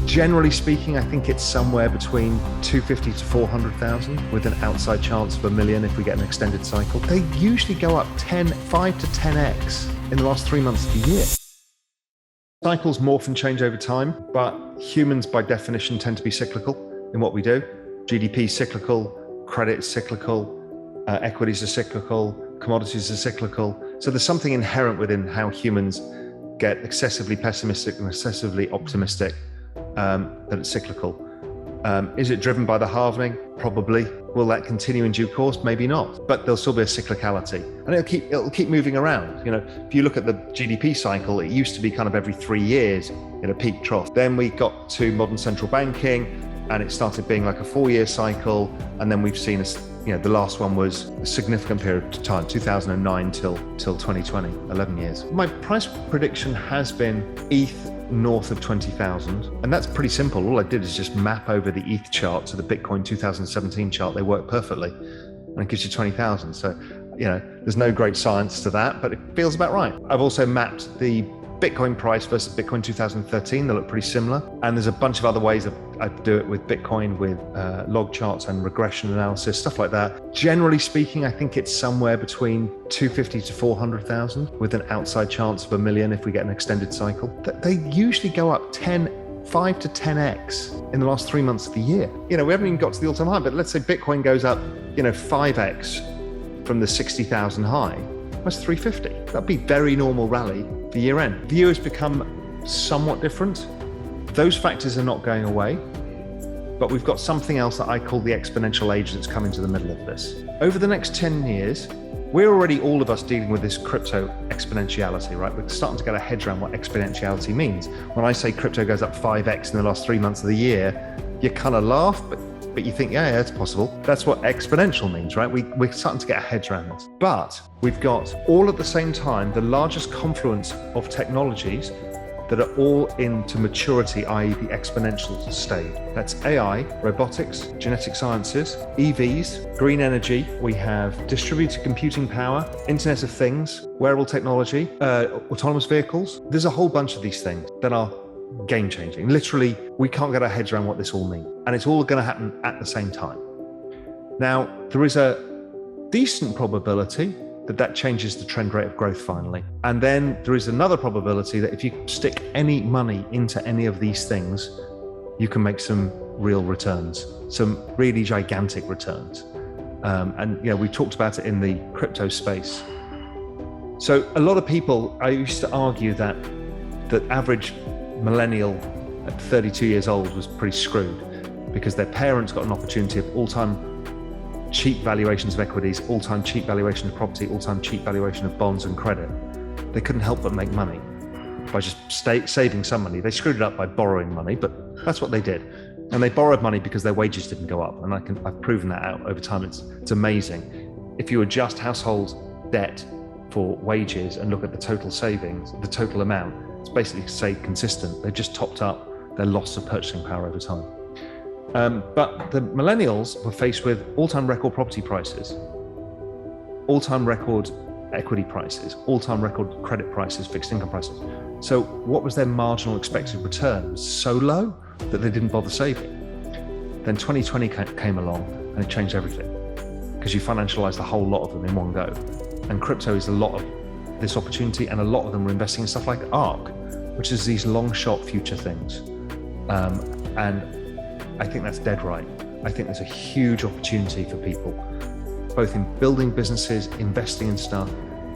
Generally speaking, I think it's somewhere between 250 to 400,000 with an outside chance of 1 million if we get an extended cycle. They usually go up 5 to 10x in the last 3 months of the year. Cycles morph and change over time, but humans by definition tend to be cyclical in what we do. GDP is cyclical, credit is cyclical, equities are cyclical, commodities are cyclical. So there's something inherent within how humans get excessively pessimistic and excessively optimistic, that it's cyclical. Is it driven by the halvening? Probably. Will that continue in due course? Maybe not. But there'll still be a cyclicality, and it'll keep moving around. You know, if you look at the GDP cycle, it used to be kind of every 3 years in a peak trough. Then we got to modern central banking, and it started being like a 4-year cycle, and then we've seen the last one was a significant period of time, 2009 till 2020, 11 years. My price prediction has been ETH north of 20,000, and that's pretty simple. All I did is just map over the ETH chart to the Bitcoin 2017 chart. They work perfectly, and it gives you 20,000. So, there's no great science to that, but it feels about right. I've also mapped the Bitcoin price versus Bitcoin 2013. They look pretty similar. And there's a bunch of other ways I do it with Bitcoin, with log charts and regression analysis, stuff like that. Generally speaking, I think it's somewhere between 250 to 400,000 with an outside chance of 1 million if we get an extended cycle. They usually go up 5 to 10x in the last 3 months of the year. We haven't even got to the all-time high, but let's say Bitcoin goes up, 5x from the 60,000 high. That's 350. That'd be very normal rally for year end. The year has become somewhat different. Those factors are not going away, but we've got something else that I call the exponential age that's come into the middle of this. Over the next 10 years, we're already, all of us, dealing with this crypto exponentiality, right? We're starting to get our heads around what exponentiality means. When I say crypto goes up 5x in the last 3 months of the year, you kind of laugh, but you think, yeah, it's possible. That's what exponential means, right? We're starting to get our heads around this. But we've got all at the same time the largest confluence of technologies that are all into maturity, i.e. the exponential stage. That's AI, robotics, genetic sciences, EVs, green energy. We have distributed computing power, Internet of Things, wearable technology, autonomous vehicles. There's a whole bunch of these things that are game-changing. Literally, we can't get our heads around what this all means. And it's all going to happen at the same time. Now, there is a decent probability that changes the trend rate of growth finally. And then there is another probability that if you stick any money into any of these things, you can make some real returns, some really gigantic returns. We talked about it in the crypto space. So a lot of people, I used to argue that the average millennial at 32 years old was pretty screwed because their parents got an opportunity of all-time cheap valuations of equities, all-time cheap valuation of property, all-time cheap valuation of bonds and credit. They couldn't help but make money by just saving some money. They screwed it up by borrowing money, but that's what they did. And they borrowed money because their wages didn't go up. And I've proven that out over time. It's amazing. If you adjust household debt for wages and look at the total savings, the total amount, it's basically stayed consistent. They've just topped up their loss of purchasing power over time. But the millennials were faced with all-time record property prices, all-time record equity prices, all-time record credit prices, fixed income prices. So what was their marginal expected return? It was so low that they didn't bother saving. Then 2020 came along and it changed everything because you financialized a whole lot of them in one go. And crypto is a lot of this opportunity, and a lot of them are investing in stuff like ARK, which is these long shot future things. And I think that's dead right. I think there's a huge opportunity for people, both in building businesses, investing in stuff,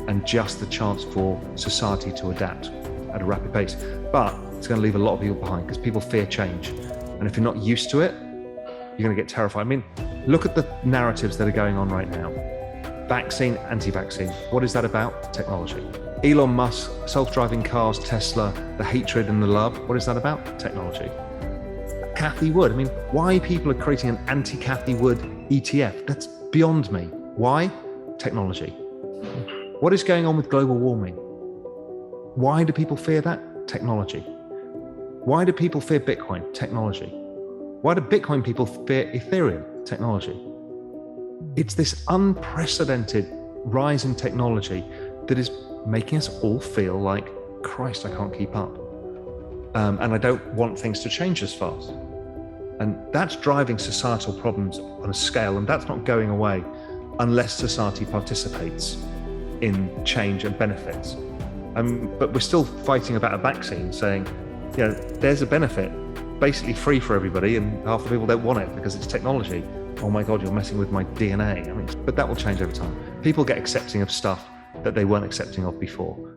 and just the chance for society to adapt at a rapid pace. But it's going to leave a lot of people behind because people fear change. And if you're not used to it, you're going to get terrified. I mean, look at the narratives that are going on right now. Vaccine, anti-vaccine. What is that about? Technology. Elon Musk, self-driving cars, Tesla, the hatred and the love. What is that about? Technology. Cathie Wood. I mean, why people are creating an anti-Cathie Wood ETF? That's beyond me. Why? Technology. What is going on with global warming? Why do people fear that? Technology. Why do people fear Bitcoin? Technology. Why do Bitcoin people fear Ethereum? Technology. It's this unprecedented rise in technology that is making us all feel like, Christ, I can't keep up. and I don't want things to change as fast. And that's driving societal problems on a scale, and that's not going away unless society participates in change and benefits. But we're still fighting about a vaccine, saying, there's a benefit, basically free for everybody, and half the people don't want it because it's technology. Oh my God, you're messing with my DNA. But that will change over time. People get accepting of stuff that they weren't accepting of before.